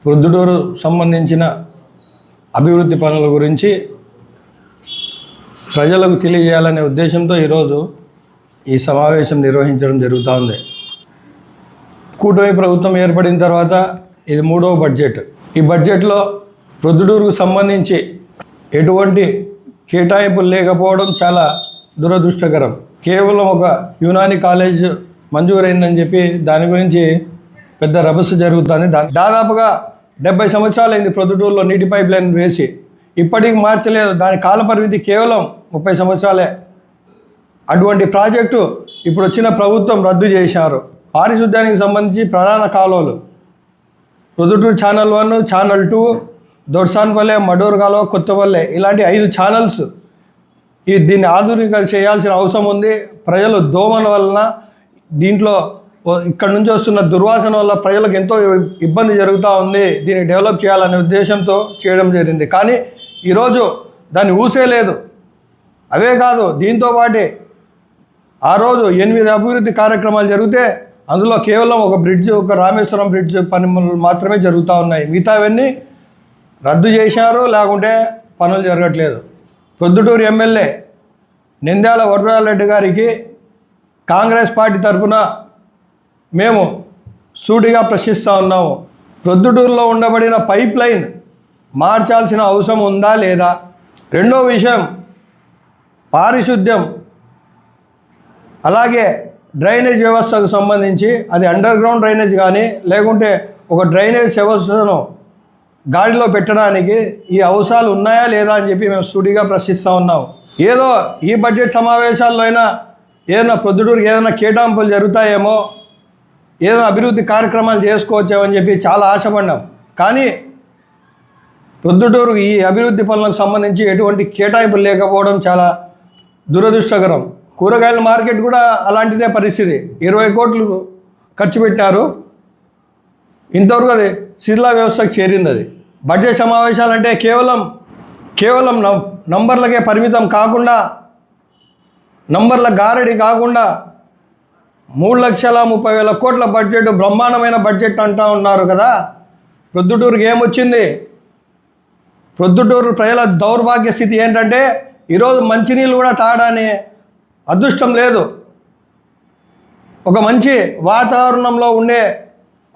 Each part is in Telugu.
ప్రొద్దుటూరు సంబంధించిన అభివృద్ధి పనుల గురించి ప్రజలకు తెలియజేయాలనే ఉద్దేశంతో ఈరోజు ఈ సమావేశం నిర్వహించడం జరుగుతోంది. కూటమి ప్రభుత్వం ఏర్పడిన తర్వాత ఇది 3వ బడ్జెట్. ఈ బడ్జెట్లో ప్రొద్దుటూరుకు సంబంధించి ఎటువంటి కేటాయింపులు లేకపోవడం చాలా దురదృష్టకరం. కేవలం ఒక యునాని కాలేజ్ మంజూరైందని చెప్పి దాని గురించి పెద్ద రభస జరుగుతుంది. దాదాపుగా 70 సంవత్సరాలైంది ప్రొద్దుటూరులో నీటి పైప్ లైన్ వేసి, ఇప్పటికి మార్చలేదు. దాని కాలపరిమితి కేవలం 30 సంవత్సరాలే. అటువంటి ప్రాజెక్టు ఇప్పుడు వచ్చిన ప్రభుత్వం రద్దు చేశారు. పారిశుద్ధ్యానికి సంబంధించి ప్రధాన కాలువలు ప్రొద్దుటూరు ఛానల్ 1, ఛానల్ 2, దొర్సాన్పల్లె, మడూరు కాలువ, కొత్తపల్లె, ఇలాంటి 5 ఛానల్స్ దీన్ని ఆధునిక చేయాల్సిన అవసరం ఉంది. ప్రజలు దోమల వలన దీంట్లో ఇక్కడ నుంచి వస్తున్న దుర్వాసన వల్ల ప్రజలకు ఎంతో ఇబ్బంది జరుగుతూ ఉంది. దీన్ని డెవలప్ చేయాలనే ఉద్దేశంతో చేయడం జరిగింది. కానీ ఈరోజు దాన్ని ఊసేలేదు. అవే కాదు, దీంతో పాటే ఆ రోజు 8 అభివృద్ధి కార్యక్రమాలు జరిగితే అందులో కేవలం ఒక బ్రిడ్జ్, ఒక రామేశ్వరం బ్రిడ్జ్ పనులు మాత్రమే జరుగుతూ ఉన్నాయి. మిగతావన్నీ రద్దు చేశారు, లేకుంటే పనులు జరగట్లేదు. ప్రొద్దుటూరు ఎమ్మెల్యే నంద్యాల వరదరాజరెడ్డి గారికి కాంగ్రెస్ పార్టీ తరఫున మేము సూటిగా ప్రశ్నిస్తూ ఉన్నాము. ప్రొద్దుటూరులో ఉండబడిన పైప్ లైన్ మార్చాల్సిన అవసరం ఉందా లేదా? రెండో విషయం, పారిశుద్ధ్యం అలాగే డ్రైనేజ్ వ్యవస్థకు సంబంధించి అది అండర్ గ్రౌండ్ డ్రైనేజ్ కానీ లేకుంటే ఒక డ్రైనేజ్ వ్యవస్థను గాడిలో పెట్టడానికి ఈ అవసరాలు ఉన్నాయా లేదా అని చెప్పి మేము సూటిగా ప్రశ్నిస్తూ ఉన్నాం. ఏదో ఈ బడ్జెట్ సమావేశాల్లో అయినా ఏదైనా ప్రొద్దుటూరుకి ఏదైనా కేటాయింపులు జరుగుతాయేమో, ఏదైనా అభివృద్ధి కార్యక్రమాలు చేసుకోవచ్చామని చెప్పి చాలా ఆశపడ్డాం. కానీ ప్రొద్దుటూరు ఈ అభివృద్ధి పనులకు సంబంధించి ఎటువంటి కేటాయింపులు లేకపోవడం చాలా దురదృష్టకరం. కూరగాయల మార్కెట్ కూడా అలాంటిదే పరిస్థితి. 20 కోట్లు ఖర్చు పెట్టారు, ఇంతవరకు అది శిథిల వ్యవస్థకు చేరింది. అది బడ్జెట్ సమావేశాలంటే కేవలం నంబర్లకే పరిమితం కాకుండా, నంబర్ల గారడి కాకుండా 3,30,000 కోట్ల బడ్జెట్, బ్రహ్మాండమైన బడ్జెట్ అంటూ ఉన్నారు కదా. ప్రొద్దుటూరుకి ఏమొచ్చింది? ప్రొద్దుటూరు ప్రజల దౌర్భాగ్య స్థితి ఏంటంటే ఈరోజు మంచినీళ్ళు కూడా తాగడానికి అదృష్టం లేదు. ఒక మంచి వాతావరణంలో ఉండే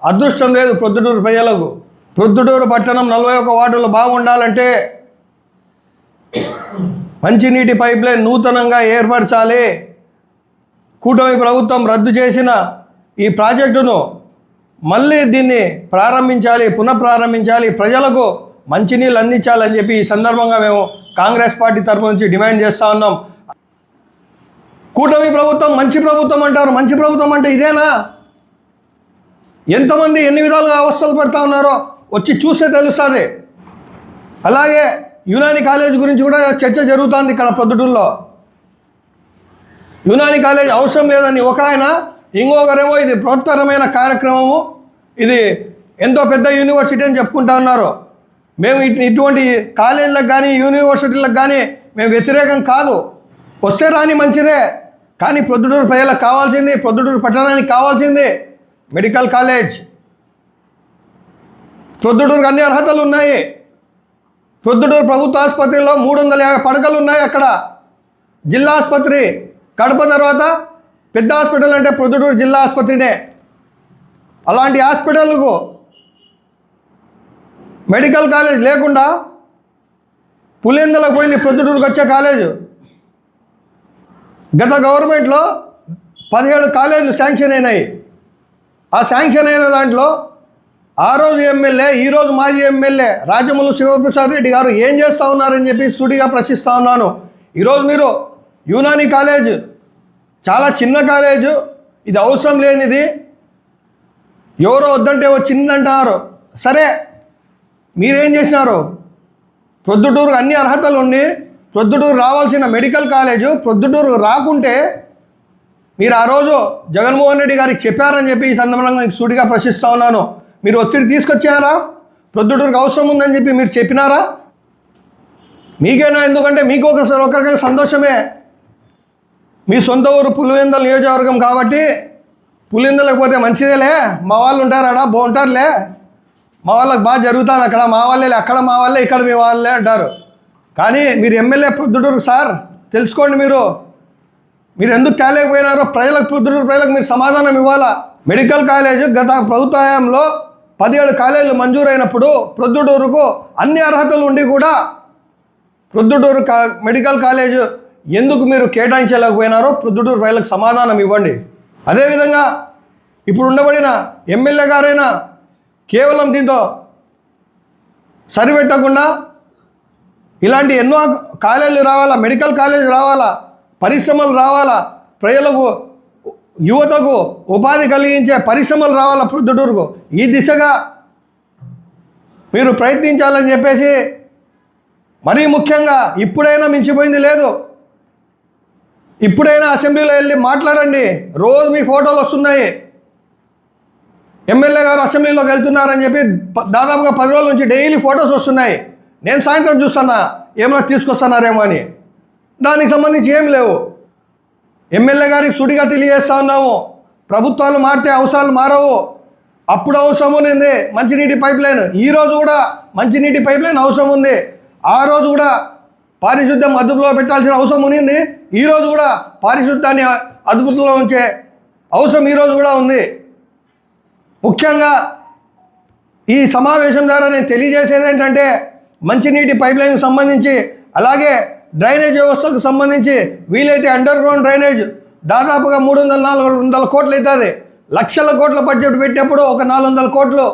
అదృష్టం లేదు ప్రొద్దుటూరు ప్రజలకు. ప్రొద్దుటూరు పట్టణం 41 వార్డులు బాగుండాలంటే మంచినీటి పైప్ లైన్ నూతనంగా ఏర్పరచాలి. కూటమి ప్రభుత్వం రద్దు చేసిన ఈ ప్రాజెక్టును మళ్ళీ దీన్ని పునఃప్రారంభించాలి, ప్రజలకు మంచినీళ్ళు అందించాలని చెప్పి ఈ సందర్భంగా మేము కాంగ్రెస్ పార్టీ తరఫు నుంచి డిమాండ్ చేస్తూ ఉన్నాం. కూటమి ప్రభుత్వం మంచి ప్రభుత్వం అంటారు. మంచి ప్రభుత్వం అంటే ఇదేనా? ఎంతమంది ఎన్ని విధాలుగా అవస్థలు పడుతూ ఉన్నారో వచ్చి చూస్తే తెలుస్తుంది. అలాగే యునాని కాలేజ్ గురించి కూడా చర్చ జరుగుతుంది ఇక్కడ ప్రొద్దుటూరులో. యునాని కాలేజ్ అవసరం లేదని ఒక ఆయన, ఇంకొకరేమో ఇది బృహత్తరమైన కార్యక్రమము, ఇది ఎంతో పెద్ద యూనివర్సిటీ అని చెప్పుకుంటా ఉన్నారు. మేము ఇటువంటి కాలేజీలకు కానీ యూనివర్సిటీలకు కానీ మేము వ్యతిరేకం కాదు. వస్తే రాని మంచిదే. కానీ ప్రొద్దుటూరు ప్రజలకు కావాల్సింది, ప్రొద్దుటూరు పట్టణానికి కావాల్సింది మెడికల్ కాలేజ్. ప్రొద్దుటూరుకు అన్ని అర్హతలు ఉన్నాయి. ప్రొద్దుటూరు ప్రభుత్వ ఆసుపత్రిలో 350 పడకలు ఉన్నాయి. అక్కడ జిల్లా ఆసుపత్రి కడప తర్వాత పెద్ద హాస్పిటల్ అంటే ప్రొద్దుటూరు జిల్లా ఆసుపత్రినే. అలాంటి హాస్పిటల్కు మెడికల్ కాలేజ్ లేకుండా పులివెందులకు పోయింది ప్రొద్దుటూరుకు వచ్చే కాలేజు. గత గవర్నమెంట్లో 17 కాలేజీలు శాంక్షన్ అయినాయి. ఆ శాంక్షన్ అయిన దాంట్లో ఆ రోజు ఎమ్మెల్యే, ఈరోజు మాజీ ఎమ్మెల్యే రాజమల్లు శివప్రసాద్ రెడ్డి గారు ఏం చేస్తూ ఉన్నారని చెప్పి సూటిగా ప్రశ్నిస్తూ ఉన్నాను. ఈరోజు మీరు యునాని కాలేజ్ చాలా చిన్న కాలేజు, ఇది అవసరం లేనిది, ఎవరో వద్దంటే వచ్చిందంటున్నారు. సరే, మీరేం చేసినారు? ప్రొద్దుటూరు అన్ని అర్హతలు ఉండి ప్రొద్దుటూరు రావాల్సిన మెడికల్ కాలేజు ప్రొద్దుటూరు రాకుంటే మీరు ఆ రోజు జగన్మోహన్ రెడ్డి గారికి చెప్పారని చెప్పి ఈ సందర్భంగా సూటిగా ప్రశ్నిస్తూ ఉన్నాను. మీరు ఒత్తిడి తీసుకొచ్చారా? ప్రొద్దుటూరుకు అవసరం ఉందని చెప్పి మీరు చెప్పినారా? మీకేనా? ఎందుకంటే మీకు ఒకరికి సంతోషమే. మీ సొంత ఊరు పులివెందుల నియోజకవర్గం కాబట్టి పులివెందులకు పోతే మంచిదేలే, మా వాళ్ళు ఉంటారాడా, బాగుంటారులే, మా వాళ్ళకి బాగా జరుగుతుంది అక్కడ మా వాళ్ళే, అక్కడ మా వాళ్ళే, ఇక్కడ మీ వాళ్ళే అంటారు. కానీ మీరు ఎమ్మెల్యే ప్రొద్దుటూరు సార్, తెలుసుకోండి. మీరు ఎందుకు తేలేకపోయినారో ప్రొద్దుటూరు ప్రజలకు మీరు సమాధానం ఇవ్వాలా. మెడికల్ కాలేజ్ గత ప్రభుత్వ హయాంలో 17 కాలేజీలు మంజూరైనప్పుడు ప్రొద్దుటూరుకు అన్ని అర్హతలు ఉండి కూడా ప్రొద్దుటూరు మెడికల్ కాలేజ్ ఎందుకు మీరు కేటాయించలేకపోయినారో ప్రొద్దుటూరు ప్రజలకు సమాధానం ఇవ్వండి. అదేవిధంగా ఇప్పుడు ఉండబడిన ఎమ్మెల్యే గారైనా కేవలం దీంతో సరిపెట్టకుండా ఇలాంటి ఎన్నో కాలేజీలు రావాలా, మెడికల్ కాలేజ్ రావాలా, పరిశ్రమలు రావాలా, ప్రజలకు యువతకు ఉపాధి కలిగించే పరిశ్రమలు రావాలా ప్రొద్దుటూరుకు, ఈ దిశగా మీరు ప్రయత్నించాలని చెప్పేసి, మరీ ముఖ్యంగా ఇప్పుడైనా మించిపోయింది లేదు, ఇప్పుడైనా అసెంబ్లీలో వెళ్ళి మాట్లాడండి. రోజు మీ ఫోటోలు వస్తున్నాయి, ఎమ్మెల్యే గారు అసెంబ్లీలోకి వెళ్తున్నారని చెప్పి దాదాపుగా 10 రోజుల నుంచి డైలీ ఫొటోస్ వస్తున్నాయి. నేను సాయంత్రం చూస్తున్నా ఏమైనా తీసుకొస్తున్నారేమో అని. దానికి సంబంధించి ఏం లేవు. ఎమ్మెల్యే గారికి సుడిగా తెలియజేస్తూ ఉన్నాము, ప్రభుత్వాలు మారితే అవసరాలు మారవు. అప్పుడు అవసరం ఉంది మంచినీటి పైప్ లైన్, ఈరోజు కూడా మంచినీటి పైప్ లైన్ అవసరం ఉంది. ఆ రోజు కూడా పారిశుద్ధ్యం అదుపులో పెట్టాల్సిన అవసరం ఉంది, ఈరోజు కూడా పారిశుద్ధ్యాన్ని అదుపులో ఉంచే అవసరం ఈరోజు కూడా ఉంది. ముఖ్యంగా ఈ సమావేశం ద్వారా నేను తెలియజేసేది ఏంటంటే, మంచినీటి పైప్ లైన్కి సంబంధించి, అలాగే డ్రైనేజ్ వ్యవస్థకు సంబంధించి వీలైతే అండర్ గ్రౌండ్ డ్రైనేజ్ దాదాపుగా 300-400 కోట్లు అవుతుంది. లక్షల కోట్ల బడ్జెట్ పెట్టినప్పుడు ఒక 400 కోట్లు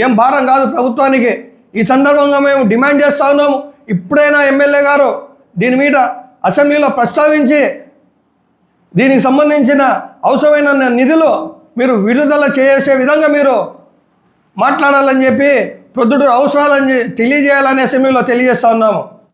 ఏం భారం కాదు ప్రభుత్వానికి. ఈ సందర్భంగా మేము డిమాండ్ చేస్తూ ఉన్నాము, ఇప్పుడైనా ఎమ్మెల్యే గారు దీని మీద అసెంబ్లీలో ప్రస్తావించి దీనికి సంబంధించిన అవసరమైన నిధులు మీరు విడుదల చేసే విధంగా మీరు మాట్లాడాలని చెప్పి ప్రొద్దుటూరు అవసరాలని తెలియజేయాలని అసెంబ్లీలో తెలియజేస్తూ ఉన్నాము.